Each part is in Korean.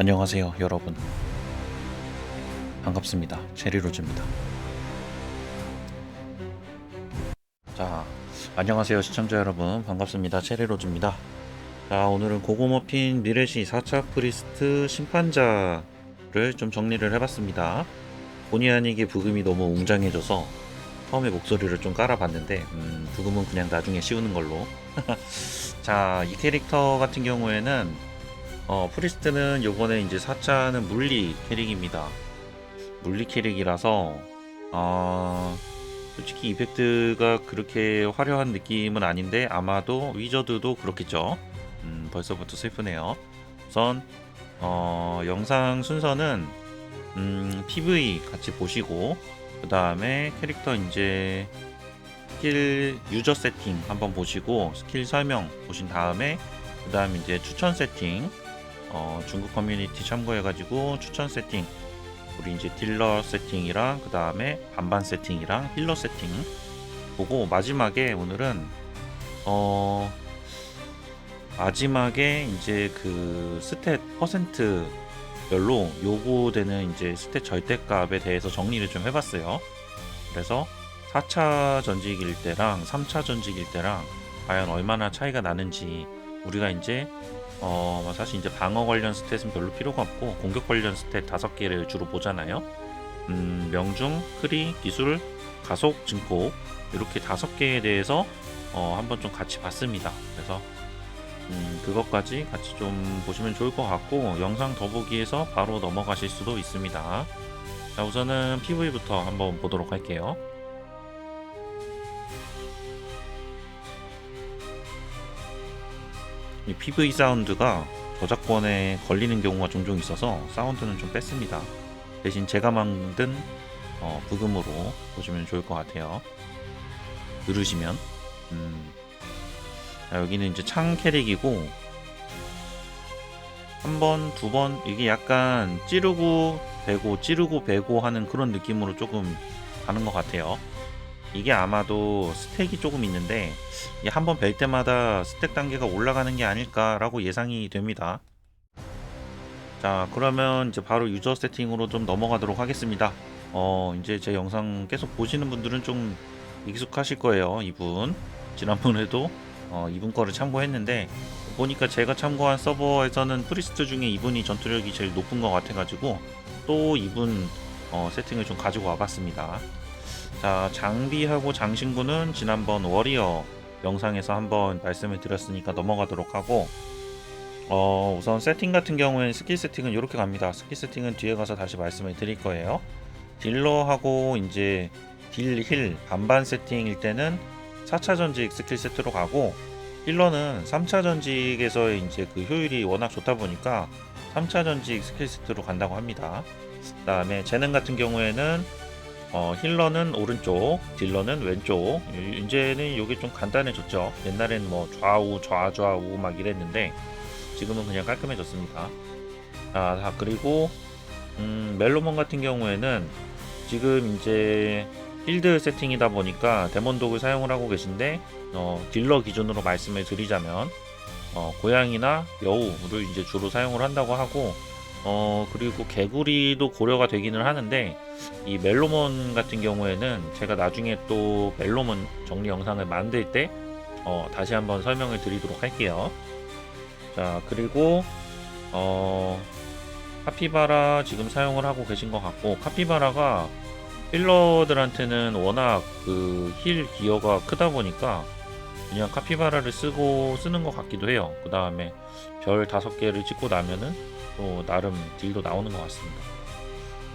안녕하세요 여러분, 반갑습니다. 체리로즈입니다. 자, 안녕하세요 시청자 여러분, 반갑습니다. 체리로즈입니다. 자, 오늘은 고고머핀 미래시 4차 프리스트 심판자를 좀 정리를 해봤습니다. 본의 아니게 부금이 너무 웅장해져서 처음에 목소리를 좀 깔아봤는데 부금은 그냥 나중에 씌우는 걸로. 자, 이 캐릭터 같은 경우에는 프리스트는 요번에 이제 4차는 물리 캐릭입니다. 물리 캐릭이라서 솔직히 이펙트가 그렇게 화려한 느낌은 아닌데 아마도 위저드도 그렇겠죠. 벌써부터 슬프네요. 우선 영상 순서는 PV 같이 보시고, 그 다음에 캐릭터 이제 스킬 유저 세팅 한번 보시고 스킬 설명 보신 다음에, 그 다음 이제 추천 세팅, 중국 커뮤니티 참고해가지고 추천 세팅, 우리 이제 딜러 세팅이랑 그 다음에 반반 세팅이랑 힐러 세팅 보고, 마지막에 오늘은 마지막에 이제 그 스탯 퍼센트별로 요구되는 이제 스탯 절대값에 대해서 정리를 좀 해봤어요. 그래서 4차 전직일 때랑 3차 전직일 때랑 과연 얼마나 차이가 나는지, 우리가 이제 사실 이제 방어 관련 스탯은 별로 필요가 없고 공격 관련 스탯 5개를 주로 보잖아요. 명중, 크리, 기술, 가속, 증폭, 이렇게 5개에 대해서 한번 좀 같이 봤습니다. 그래서 그것까지 같이 좀 보시면 좋을 것 같고, 영상 더보기에서 바로 넘어가실 수도 있습니다. 자, 우선은 PV부터 한번 보도록 할게요. 이 PV 사운드가 저작권에 걸리는 경우가 종종 있어서 사운드는 좀 뺐습니다. 대신 제가 만든 부금으로 보시면 좋을 것 같아요. 들으시면 자, 여기는 이제 창 캐릭이고, 한 번, 두 번, 이게 약간 찌르고 베고 찌르고 베고 하는 그런 느낌으로 조금 가는 것 같아요. 이게 아마도 스택이 조금 있는데 한 번 벨 때마다 스택 단계가 올라가는 게 아닐까라고 예상이 됩니다. 자, 그러면 이제 바로 유저 세팅으로 좀 넘어가도록 하겠습니다. 이제 제 영상 계속 보시는 분들은 좀 익숙하실 거예요. 이분 지난번에도 이분 거를 참고했는데, 보니까 제가 참고한 서버에서는 프리스트 중에 이분이 전투력이 제일 높은 것 같아가지고 또 이분 세팅을 좀 가지고 와봤습니다. 자, 장비하고 장신구는 지난번 워리어 영상에서 한번 말씀을 드렸으니까 넘어가도록 하고, 우선 세팅 같은 경우에는 스킬 세팅은 이렇게 갑니다. 스킬 세팅은 뒤에 가서 다시 말씀을 드릴 거예요. 딜러하고 이제 딜, 힐 반반 세팅일 때는 4차 전직 스킬 세트로 가고, 힐러는 3차 전직에서 이제 그 효율이 워낙 좋다 보니까 3차 전직 스킬 세트로 간다고 합니다. 그 다음에 재능 같은 경우에는 힐러는 오른쪽, 딜러는 왼쪽. 이제는 이게 좀 간단해졌죠. 옛날엔 뭐 좌우, 좌좌우 막 이랬는데 지금은 그냥 깔끔해졌습니다. 그리고 멜로몬 같은 경우에는 지금 이제 필드 세팅이다 보니까 데몬독을 사용을 하고 계신데, 딜러 기준으로 말씀을 드리자면 고양이나 여우를 이제 주로 사용을 한다고 하고, 그리고 개구리도 고려가 되기는 하는데, 이 멜로몬 같은 경우에는 제가 나중에 또 멜로몬 정리 영상을 만들 때 다시 한번 설명을 드리도록 할게요. 자, 그리고 카피바라 지금 사용을 하고 계신 것 같고, 카피바라가 힐러들한테는 워낙 그 힐 기여가 크다 보니까 그냥 카피바라를 쓰는 것 같기도 해요. 그 다음에 별 5개를 찍고 나면은 또 나름 딜도 나오는 것 같습니다.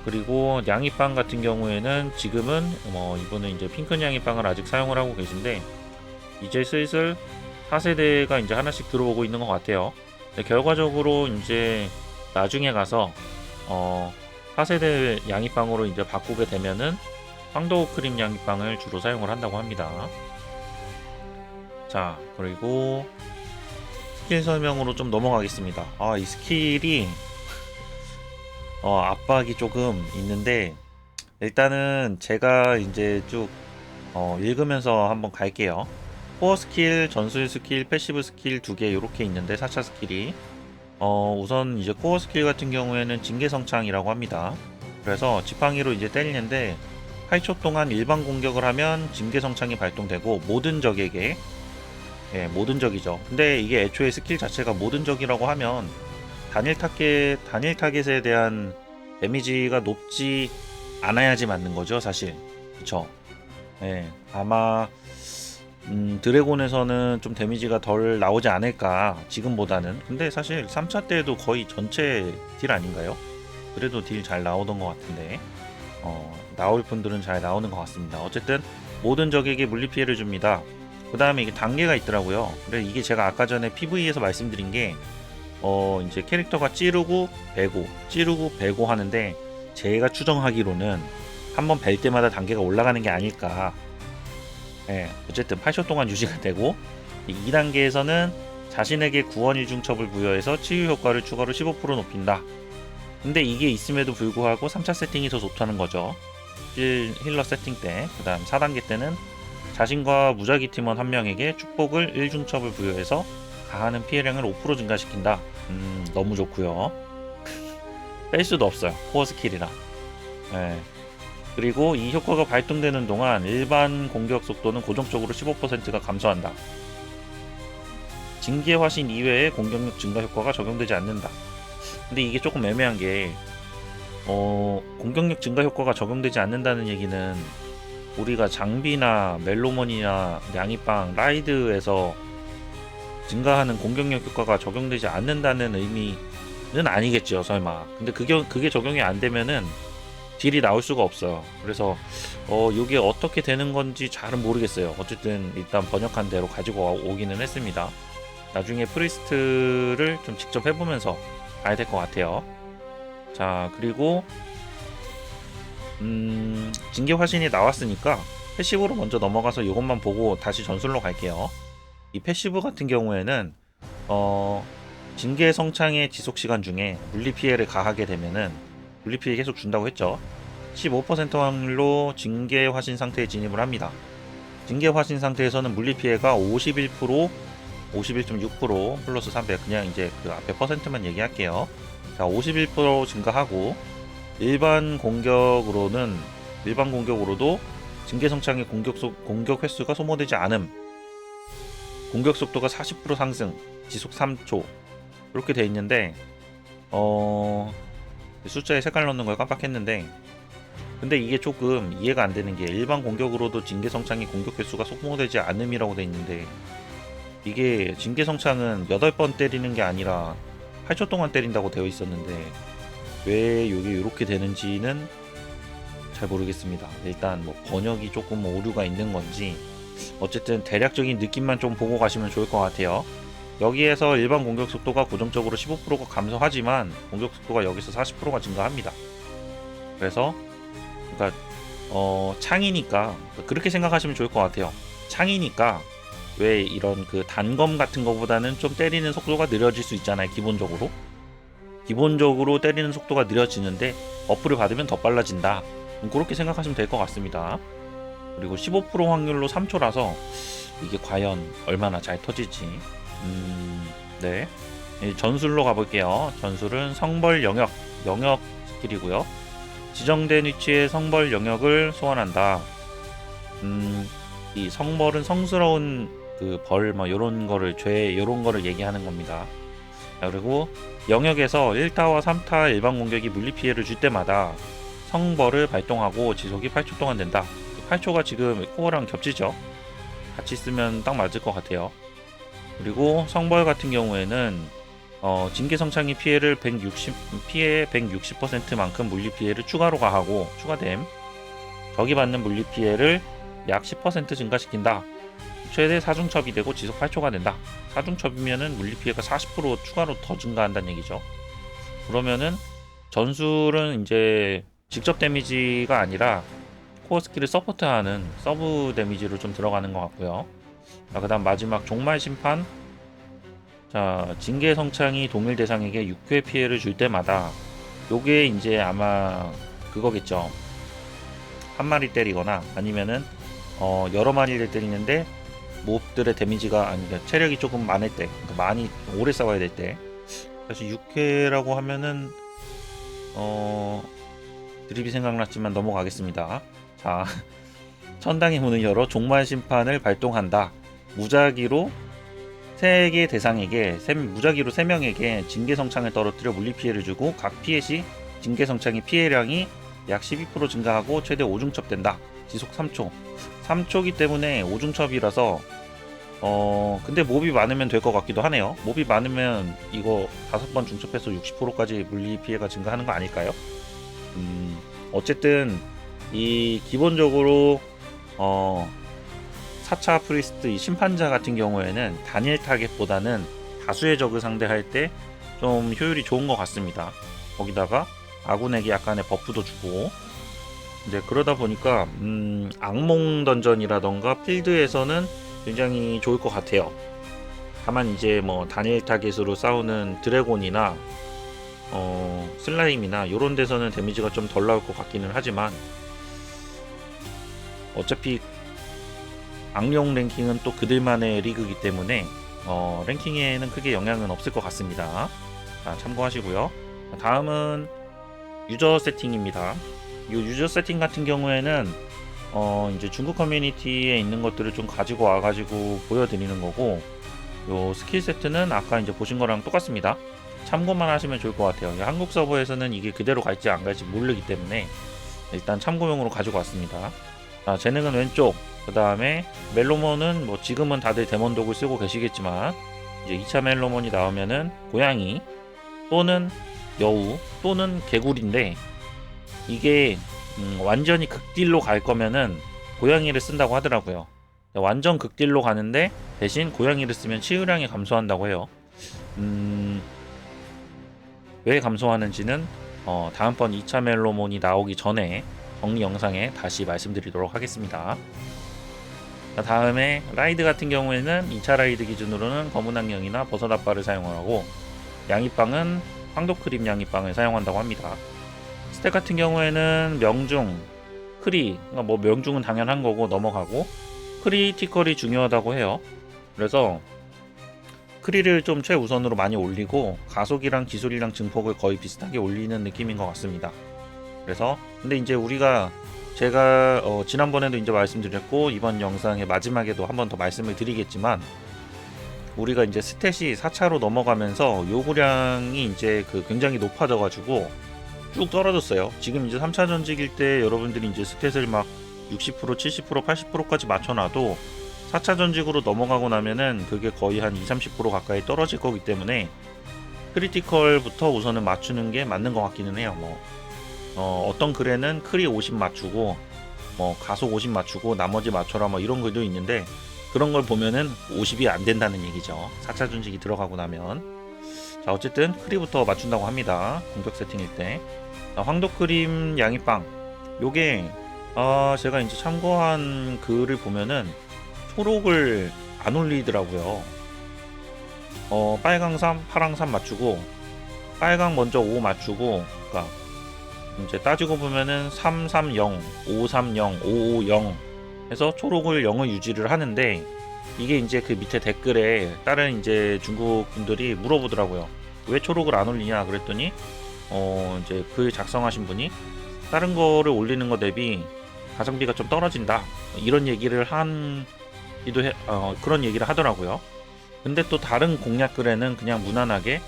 그리고 냥이빵 같은 경우에는 지금은 이분은 이제 핑크 냥이빵을 아직 사용을 하고 계신데, 이제 슬슬 4세대가 이제 하나씩 들어오고 있는 것 같아요. 결과적으로 이제 나중에 가서 4세대 양이빵으로 이제 바꾸게 되면은 황도우 크림 양이빵을 주로 사용을 한다고 합니다. 자, 그리고 스킬 설명으로 좀 넘어가겠습니다. 이 스킬이 압박이 조금 있는데, 일단은 제가 이제 쭉 읽으면서 한번 갈게요. 코어 스킬, 전술 스킬, 패시브 스킬 2개 이렇게 있는데 4차 스킬이 우선 이제 코어 스킬 같은 경우에는 징계성창이라고 합니다. 그래서 지팡이로 이제 때리는데 8초 동안 일반 공격을 하면 징계성창이 발동되고 모든 적에게, 예, 모든 적이죠. 근데 이게 애초에 스킬 자체가 모든 적이라고 하면 단일 타겟에 대한 데미지가 높지 않아야지 맞는 거죠, 사실. 그쵸? 예, 아마 드래곤에서는 좀 데미지가 덜 나오지 않을까, 지금보다는. 근데 사실 3차 때도 거의 전체 딜 아닌가요? 그래도 딜 잘 나오던 것 같은데, 나올 분들은 잘 나오는 것 같습니다. 어쨌든 모든 적에게 물리 피해를 줍니다. 그 다음에 이게 단계가 있더라고요. 그래, 이게 제가 아까 전에 PV에서 말씀드린 게 이제 캐릭터가 찌르고 베고 하는데, 제가 추정하기로는 한번 벨 때마다 단계가 올라가는 게 아닐까. 예, 어쨌든 8초 동안 유지가 되고, 2단계에서는 자신에게 구원 일중첩을 부여해서 치유 효과를 추가로 15% 높인다. 근데 이게 있음에도 불구하고 3차 세팅이 더 좋다는 거죠. 힐러 세팅 때. 그 다음 4단계 때는 자신과 무작위 팀원 한 명에게 축복을 1중첩을 부여해서 가하는 피해량을 5% 증가시킨다. 너무 좋고요. 뺄 수도 없어요, 코어 스킬이라. 예. 그리고 이 효과가 발동되는 동안 일반 공격 속도는 고정적으로 15%가 감소한다. 징계 화신 이외의 공격력 증가 효과가 적용되지 않는다. 근데 이게 조금 애매한 게, 공격력 증가 효과가 적용되지 않는다는 얘기는 우리가 장비나 멜로몬이나 양이빵, 라이드에서 증가하는 공격력 효과가 적용되지 않는다는 의미는 아니겠죠, 설마. 근데 그게 적용이 안 되면은 딜이 나올 수가 없어요. 그래서 이게 어떻게 되는 건지 잘은 모르겠어요. 어쨌든 일단 번역한 대로 가지고 오기는 했습니다. 나중에 프리스트를 좀 직접 해보면서 가야 될 것 같아요. 자, 그리고 징계 화신이 나왔으니까 패시브로 먼저 넘어가서 이것만 보고 다시 전술로 갈게요. 이 패시브 같은 경우에는 징계 성창의 지속 시간 중에 물리 피해를 가하게 되면은, 물리 피해 계속 준다고 했죠. 15% 확률로 징계 화신 상태에 진입을 합니다. 징계 화신 상태에서는 물리 피해가 51%, 51.6% 플러스 300, 그냥 이제 그 앞에 퍼센트만 얘기할게요. 자, 51% 증가하고, 일반 공격으로도 징계 성창의 공격 횟수가 소모되지 않음, 공격 속도가 40% 상승, 지속 3초, 이렇게 돼 있는데, 숫자에 색깔 넣는 걸 깜빡했는데, 근데 이게 조금 이해가 안 되는 게, 일반 공격으로도 징계 성창의 공격 횟수가 소모되지 않음이라고 돼 있는데, 이게 징계 성창은 8번 때리는 게 아니라 8초 동안 때린다고 되어 있었는데, 왜 이게 이렇게 되는지는 잘 모르겠습니다. 일단 뭐 번역이 조금 오류가 있는 건지, 어쨌든 대략적인 느낌만 좀 보고 가시면 좋을 것 같아요. 여기에서 일반 공격 속도가 고정적으로 15%가 감소하지만 공격 속도가 여기서 40%가 증가합니다. 그래서 그러니까 창이니까 그렇게 생각하시면 좋을 것 같아요. 창이니까 왜 이런 그 단검 같은 거보다는 좀 때리는 속도가 느려질 수 있잖아요. 기본적으로 때리는 속도가 느려지는데 버프를 받으면 더 빨라진다. 그렇게 생각하시면 될 것 같습니다. 그리고 15% 확률로 3초라서 이게 과연 얼마나 잘 터질지. 네. 전술로 가볼게요. 전술은 성벌 영역 스킬이고요. 지정된 위치에 성벌 영역을 소환한다. 이 성벌은 성스러운 그 벌, 뭐 요런 거를, 죄 요런 거를 얘기하는 겁니다. 자, 그리고 영역에서 1타와 3타 일반 공격이 물리 피해를 줄 때마다 성벌을 발동하고 지속이 8초 동안 된다. 8초가 지금 코어랑 겹치죠. 같이 쓰면 딱 맞을 것 같아요. 그리고 성벌 같은 경우에는 징계 성창이 피해의 160%만큼 물리 피해를 추가로 가하고, 추가됨. 적이 받는 물리 피해를 약 10% 증가시킨다. 최대 4중첩이 되고 지속 8초가 된다. 4중첩이면은 물리 피해가 40% 추가로 더 증가한다는 얘기죠. 그러면은 전술은 이제 직접 데미지가 아니라 코어 스킬을 서포트하는 서브 데미지로 좀 들어가는 것 같고요. 자, 그 다음 마지막 종말 심판. 자, 징계 성창이 동일 대상에게 6회 피해를 줄 때마다, 요게 이제 아마 그거겠죠. 한 마리 때리거나 아니면은 여러 마리를 때리는데 몹들의 데미지가, 아니, 체력이 조금 많을 때, 그러니까 많이 오래 싸워야 될 때, 사실 6회라고 하면은 드립이 생각났지만 넘어가겠습니다. 자, 천당의 문을 열어 종말 심판을 발동한다. 무작위로 세계 대상에게 무작위로 3명에게 징계성창을 떨어뜨려 물리피해를 주고 각 피해 시 징계성창의 피해량이 약 12% 증가하고 최대 5중첩된다. 지속 3초. 3초기 때문에 5중첩이라서 근데 몹이 많으면 될 것 같기도 하네요. 몹이 많으면 이거 5번 중첩해서 60%까지 물리피해가 증가하는 거 아닐까요? 어쨌든 이 기본적으로 4차 프리스트 이 심판자 같은 경우에는 단일 타겟보다는 다수의 적을 상대할 때 좀 효율이 좋은 것 같습니다. 거기다가 아군에게 약간의 버프도 주고 이제 그러다 보니까 악몽 던전이라던가 필드에서는 굉장히 좋을 것 같아요. 다만 이제 뭐 단일 타겟으로 싸우는 드래곤이나 슬라임이나 이런 데서는 데미지가 좀 덜 나올 것 같기는 하지만 어차피 악령 랭킹은 또 그들만의 리그이기 때문에 랭킹에는 크게 영향은 없을 것 같습니다. 자, 참고하시고요. 다음은 유저 세팅입니다. 이 유저 세팅 같은 경우에는 이제 중국 커뮤니티에 있는 것들을 좀 가지고 와가지고 보여드리는 거고, 요 스킬 세트는 아까 이제 보신 거랑 똑같습니다. 참고만 하시면 좋을 것 같아요. 한국 서버에서는 이게 그대로 갈지 안 갈지 모르기 때문에 일단 참고용으로 가지고 왔습니다. 자, 재능은 왼쪽. 그 다음에 멜로몬은 뭐 지금은 다들 데몬독을 쓰고 계시겠지만 이제 2차 멜로몬이 나오면은 고양이 또는 여우 또는 개구리인데, 이게 완전히 극딜로 갈 거면은 고양이를 쓴다고 하더라고요. 완전 극딜로 가는데 대신 고양이를 쓰면 치유량이 감소한다고 해요. 왜 감소하는지는 다음번 2차 멜로몬이 나오기 전에 정리 영상에 다시 말씀드리도록 하겠습니다. 다음에 라이드 같은 경우에는 2차 라이드 기준으로는 검은 악령이나 버섯 앞발을 사용하고, 양이빵은 황도크림 양이빵을 사용한다고 합니다. 스택 같은 경우에는 명중, 크리, 그러니까 뭐 명중은 당연한 거고 넘어가고, 크리티컬이 중요하다고 해요. 그래서 크리를 좀 최우선으로 많이 올리고 가속이랑 기술이랑 증폭을 거의 비슷하게 올리는 느낌인 것 같습니다. 그래서 근데 이제 제가 지난번에도 이제 말씀드렸고 이번 영상의 마지막에도 한 번 더 말씀을 드리겠지만, 우리가 이제 스탯이 4차로 넘어가면서 요구량이 이제 굉장히 높아져 가지고 쭉 떨어졌어요. 지금 이제 3차 전직일 때 여러분들이 이제 스탯을 막 60%, 70%, 80%까지 맞춰놔도 4차 전직으로 넘어가고 나면은 그게 거의 한 20-30% 가까이 떨어질 거기 때문에 크리티컬부터 우선은 맞추는 게 맞는 것 같기는 해요. 어떤 글에는 크리 50 맞추고 뭐 가속 50 맞추고 나머지 맞춰라 뭐 이런 글도 있는데, 그런 걸 보면은 50이 안 된다는 얘기죠. 4차 전직이 들어가고 나면. 자, 어쨌든 크리부터 맞춘다고 합니다. 공격 세팅일 때. 자, 황도크림 양이빵. 요게 제가 이제 참고한 글을 보면은 초록을 안 올리더라고요. 빨강 3, 파랑 3 맞추고, 빨강 먼저 5 맞추고, 그러니까 이제 따지고 보면은 330, 530, 550 해서 초록을 0을 유지를 하는데, 이게 이제 그 밑에 댓글에 다른 이제 중국 분들이 물어보더라고요. 왜 초록을 안 올리냐 그랬더니 이제 글 작성하신 분이 다른 거를 올리는 거 대비 가성비가 좀 떨어진다 이런 얘기를 그런 얘기를 하더라고요. 근데 또 다른 공략 글에는 그냥 무난하게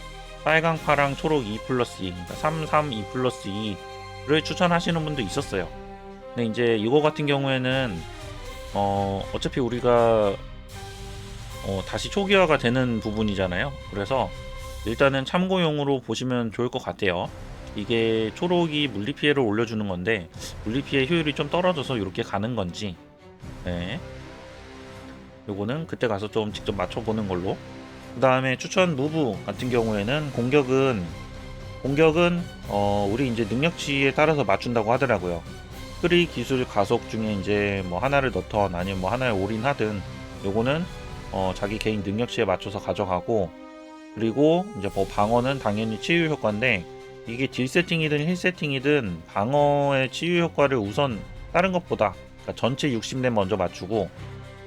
빨강, 파랑, 초록 2 플러스 2, 그러니까 3, 3, 2 플러스 2를 추천하시는 분도 있었어요. 근데 이제 이거 같은 경우에는 어차피 우리가 다시 초기화가 되는 부분이잖아요. 그래서 일단은 참고용으로 보시면 좋을 것 같아요. 이게 초록이 물리피해를 올려주는 건데 물리피해 효율이 좀 떨어져서 이렇게 가는 건지, 네, 요거는 그때 가서 좀 직접 맞춰보는 걸로. 그 다음에 추천 무브 같은 경우에는 공격은 우리 이제 능력치에 따라서 맞춘다고 하더라고요. 크리 기술 가속 중에 이제 뭐 하나를 넣던 아니면 뭐 하나를 올인하든 요거는 자기 개인 능력치에 맞춰서 가져가고, 그리고 이제 뭐 방어는 당연히 치유 효과인데, 이게 딜 세팅이든 힐 세팅이든 방어의 치유 효과를 우선 다른 것보다, 그러니까 전체 60렙 먼저 맞추고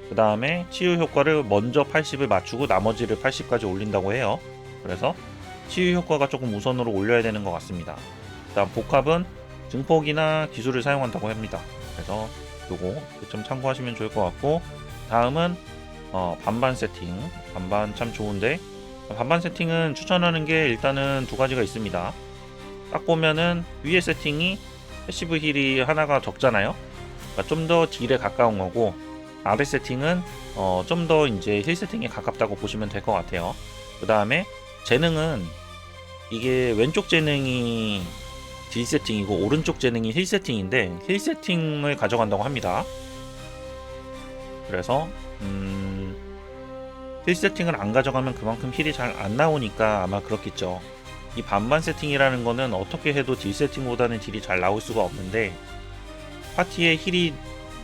그 다음에 치유 효과를 먼저 80을 맞추고 나머지를 80까지 올린다고 해요. 그래서 치유 효과가 조금 우선으로 올려야 되는 것 같습니다. 일단 복합은 증폭이나 기술을 사용한다고 합니다. 그래서 요거 좀 참고하시면 좋을 것 같고, 다음은 반반 세팅. 반반 참 좋은데, 반반 세팅은 추천하는 게 일단은 두 가지가 있습니다. 딱 보면은 위에 세팅이 패시브 힐이 하나가 적잖아요. 그러니까 좀 더 딜에 가까운 거고, 아래 세팅은 좀 더 이제 힐 세팅에 가깝다고 보시면 될 것 같아요. 그 다음에 재능은 이게 왼쪽 재능이 딜 세팅이고 오른쪽 재능이 힐 세팅인데, 힐 세팅을 가져간다고 합니다. 그래서 힐 세팅을 안 가져가면 그만큼 힐이 잘 안 나오니까 아마 그렇겠죠. 이 반반 세팅이라는 거는 어떻게 해도 딜 세팅보다는 딜이 잘 나올 수가 없는데, 파티에 힐이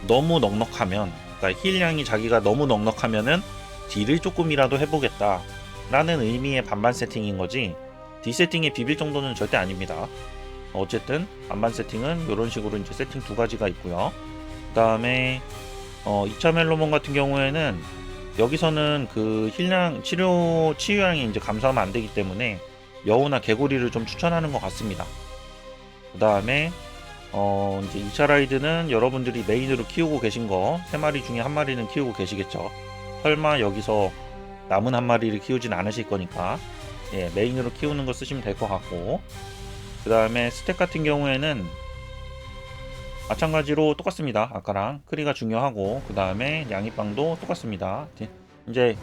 너무 넉넉하면, 그러니까 힐량이 자기가 너무 넉넉하면은 딜을 조금이라도 해보겠다 라는 의미의 반반 세팅인 거지, 딜 세팅에 비빌 정도는 절대 아닙니다. 어쨌든 반반 세팅은 이런 식으로 이제 세팅 두 가지가 있고요. 그 다음에 2차 멜로몬 같은 경우에는 여기서는 그 힐량 치유량이 이제 감소하면 안 되기 때문에 여우나 개구리를 좀 추천하는 것 같습니다. 그 다음에 이제 2차 라이드는 여러분들이 메인으로 키우고 계신 거 3마리 중에 1마리는 키우고 계시겠죠. 설마 여기서 남은 1마리를 키우진 않으실 거니까, 예, 메인으로 키우는 거 쓰시면 될 것 같고, 그 다음에 스택 같은 경우에는 마찬가지로 똑같습니다. 아까랑 크리가 중요하고, 그 다음에 양이빵도 똑같습니다. 이제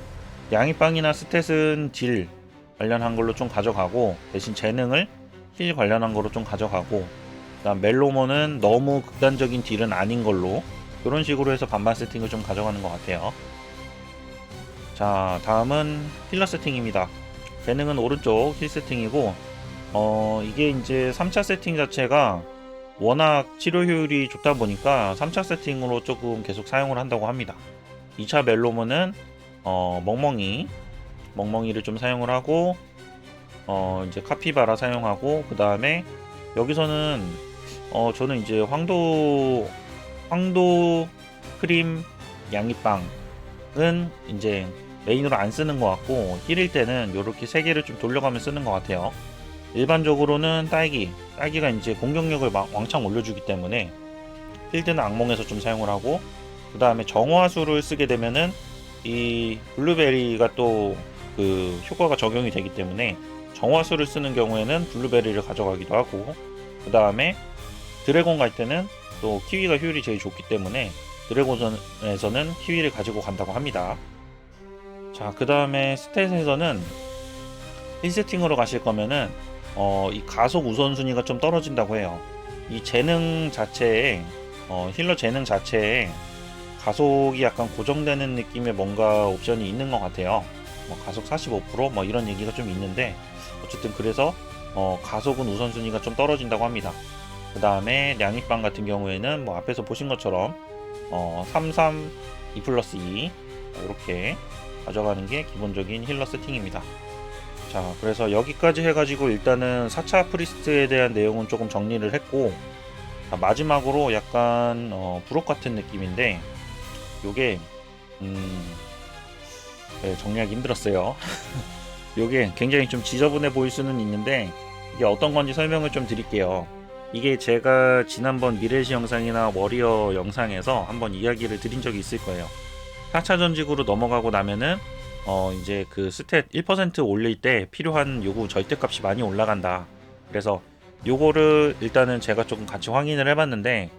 양이빵이나 스탯은 딜 관련한 걸로 좀 가져가고, 대신 재능을 힐 관련한 걸로 좀 가져가고, 그다음 멜로몬은 너무 극단적인 딜은 아닌 걸로, 이런 식으로 해서 반반 세팅을 좀 가져가는 것 같아요. 자, 다음은 힐러 세팅입니다. 재능은 오른쪽 힐 세팅이고, 이게 이제 3차 세팅 자체가 워낙 치료 효율이 좋다 보니까 3차 세팅으로 조금 계속 사용을 한다고 합니다. 2차 멜로몬은 멍멍이를 좀 사용을 하고, 이제 카피바라 사용하고, 그 다음에 여기서는 저는 이제 황도 크림 양이빵은 이제 메인으로 안 쓰는 것 같고, 힐일 때는 이렇게 3개를 좀 돌려가며 쓰는 것 같아요. 일반적으로는 딸기가 이제 공격력을 왕창 올려주기 때문에 필드는 악몽에서 좀 사용을 하고, 그 다음에 정화수를 쓰게 되면은 이 블루베리가 또 그 효과가 적용이 되기 때문에 정화수를 쓰는 경우에는 블루베리를 가져가기도 하고, 그 다음에 드래곤 갈 때는 또 키위가 효율이 제일 좋기 때문에 드래곤에서는 키위를 가지고 간다고 합니다. 자, 그 다음에 스탯에서는 1세팅으로 가실 거면은 이 가속 우선순위가 좀 떨어진다고 해요. 이 재능 자체에 힐러 재능 자체에 가속이 약간 고정되는 느낌의 뭔가 옵션이 있는 것 같아요. 뭐 가속 45% 뭐 이런 얘기가 좀 있는데, 어쨌든 그래서 가속은 우선순위가 좀 떨어진다고 합니다. 그 다음에 량이빵 같은 경우에는 뭐 앞에서 보신 것처럼 33 2+2 이렇게 가져가는 게 기본적인 힐러 세팅입니다. 자, 그래서 여기까지 해가지고 일단은 4차 프리스트에 대한 내용은 조금 정리를 했고, 마지막으로 약간 부록 같은 느낌인데, 요게 네, 정리하기 힘들었어요. 요게 굉장히 좀 지저분해 보일 수는 있는데, 이게 어떤 건지 설명을 좀 드릴게요. 이게 제가 지난번 미래시 영상이나 워리어 영상에서 한번 이야기를 드린 적이 있을 거예요. 4차 전직으로 넘어가고 나면은 이제 그 스탯 1% 올릴 때 필요한 요구 절대값이 많이 올라간다. 그래서 요거를 일단은 제가 조금 같이 확인을 해봤는데,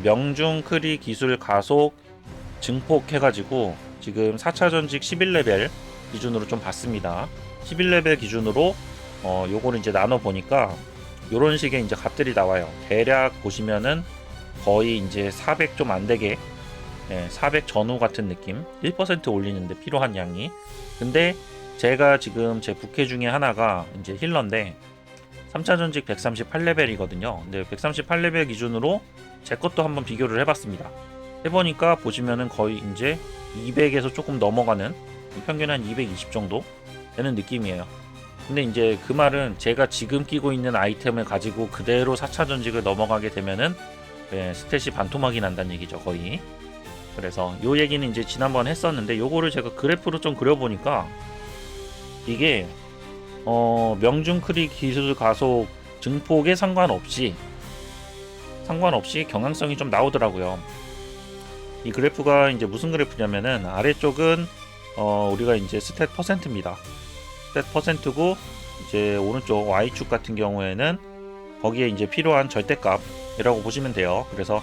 명중 크리 기술 가속 증폭 해가지고 지금 4차 전직 11레벨 기준으로 좀 봤습니다. 11레벨 기준으로 요거를 이제 나눠 보니까 요런 식의 이제 값들이 나와요. 대략 보시면은 거의 이제 400 좀 안 되게, 400 전후 같은 느낌, 1% 올리는데 필요한 양이. 근데 제가 지금 제 부캐 중에 하나가 이제 힐러인데 3차 전직 138레벨이거든요. 근데 138레벨 기준으로 제 것도 한번 비교를 해봤습니다. 해보니까 보시면은 거의 이제 200에서 조금 넘어가는, 평균 한 220 정도 되는 느낌이에요. 근데 이제 그 말은 제가 지금 끼고 있는 아이템을 가지고 그대로 4차 전직을 넘어가게 되면은 스탯이 반토막이 난다는 얘기죠, 거의. 그래서 요 얘기는 이제 지난번 했었는데, 요거를 제가 그래프로 좀 그려보니까 이게 명중 크리 기술 가속 증폭에 상관없이 경향성이 좀 나오더라고요. 이 그래프가 이제 무슨 그래프냐면은 아래쪽은 우리가 이제 스탯 퍼센트입니다. 스탯 퍼센트고 이제 오른쪽 Y축 같은 경우에는 거기에 이제 필요한 절대값이라고 보시면 돼요. 그래서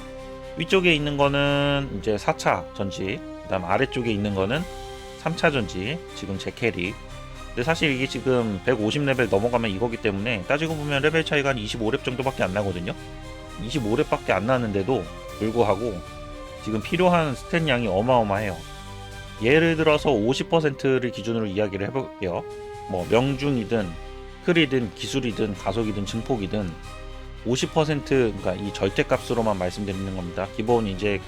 위쪽에 있는 거는 이제 4차 전지, 그다음 아래쪽에 있는 거는 3차 전지, 지금 제 캐릭. 근데 사실 이게 지금 150레벨 넘어가면 이거기 때문에 따지고 보면 레벨 차이가 한 25렙 정도밖에 안 나거든요. 25렙밖에 안 나는데도 불구하고 지금 필요한 스탯 양이 어마어마해요. 예를 들어서 50%를 기준으로 이야기를 해볼게요. 뭐 명중이든 클이든 기술이든 가속이든 증폭이든 50% 그러니까 이 절대값으로만 말씀드리는 겁니다. 기본 이제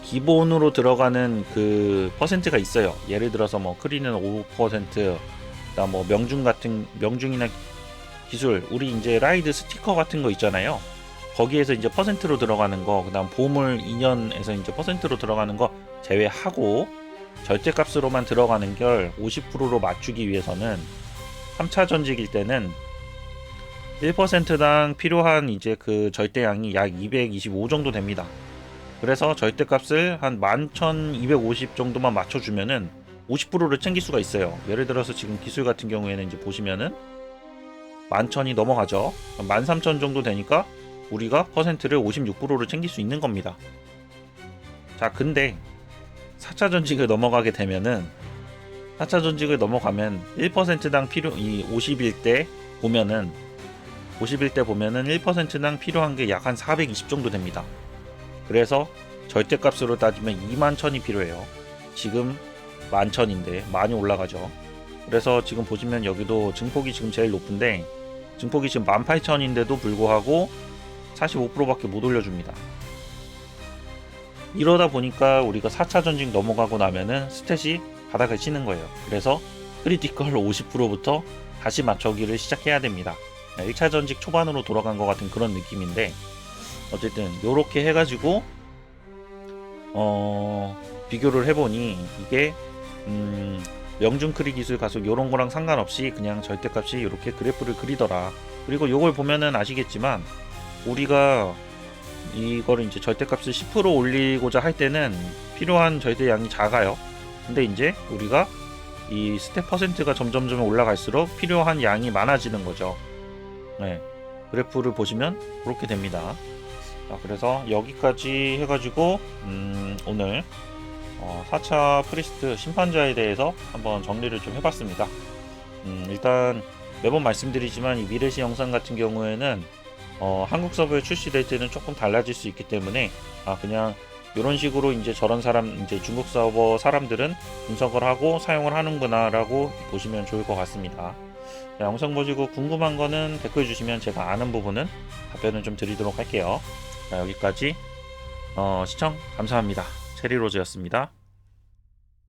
기본으로 들어가는 그 퍼센트가 있어요. 예를 들어서 뭐 크리는 5%, 그다음 뭐 명중이나 기술, 우리 이제 라이드 스티커 같은 거 있잖아요. 거기에서 이제 퍼센트로 들어가는 거, 그다음 보물 2년에서 이제 퍼센트로 들어가는 거 제외하고 절대값으로만 들어가는 걸 50%로 맞추기 위해서는 3차 전직일 때는 1%당 필요한 이제 그 절대양이 약 225 정도 됩니다. 그래서 절대값을 한 11,250 정도만 맞춰주면은 50%를 챙길 수가 있어요. 예를 들어서 지금 기술 같은 경우에는 이제 보시면은 11,000이 넘어가죠. 13,000 정도 되니까 우리가 퍼센트를 56%를 챙길 수 있는 겁니다. 자, 근데 4차 전직을 넘어가게 되면은 4차 전직을 넘어가면 1%당 이 50일 때 보면은 1%당 필요한 게 약 한 420 정도 됩니다. 그래서 절대값으로 따지면 21,000이 필요해요. 지금 11,000인데 많이 올라가죠. 그래서 지금 보시면 여기도 증폭이 지금 제일 높은데 증폭이 지금 18,000인데도 불구하고 45%밖에 못 올려줍니다. 이러다 보니까 우리가 4차 전직 넘어가고 나면은 스탯이 바닥을 치는 거예요. 그래서 크리티컬 50%부터 다시 맞춰기를 시작해야 됩니다. 1차 전직 초반으로 돌아간 것 같은 그런 느낌인데 어쨌든 요렇게 해가지고 비교를 해보니 이게 명중 크리 기술 가속 요런 거랑 상관없이 그냥 절대값이 이렇게 그래프를 그리더라. 그리고 요걸 보면은 아시겠지만 우리가 이거를 이제 절대값을 10% 올리고자 할 때는 필요한 절대량이 작아요. 근데 이제 우리가 이 스텝 퍼센트가 점점 올라갈수록 필요한 양이 많아지는 거죠. 네, 그래프를 보시면 그렇게 됩니다. 자, 그래서 여기까지 해가지고 오늘 4차 프리스트 심판자에 대해서 한번 정리를 좀 해봤습니다. 일단 매번 말씀드리지만 이 미래시 영상 같은 경우에는 한국 서버에 출시될 때는 조금 달라질 수 있기 때문에 그냥 이런 식으로 이제 저런 사람 이제 중국 서버 사람들은 분석을 하고 사용을 하는구나 라고 보시면 좋을 것 같습니다. 자, 영상 보시고 궁금한 거는 댓글 주시면 제가 아는 부분은 답변을 좀 드리도록 할게요. 자, 여기까지 시청 감사합니다. 체리로즈였습니다.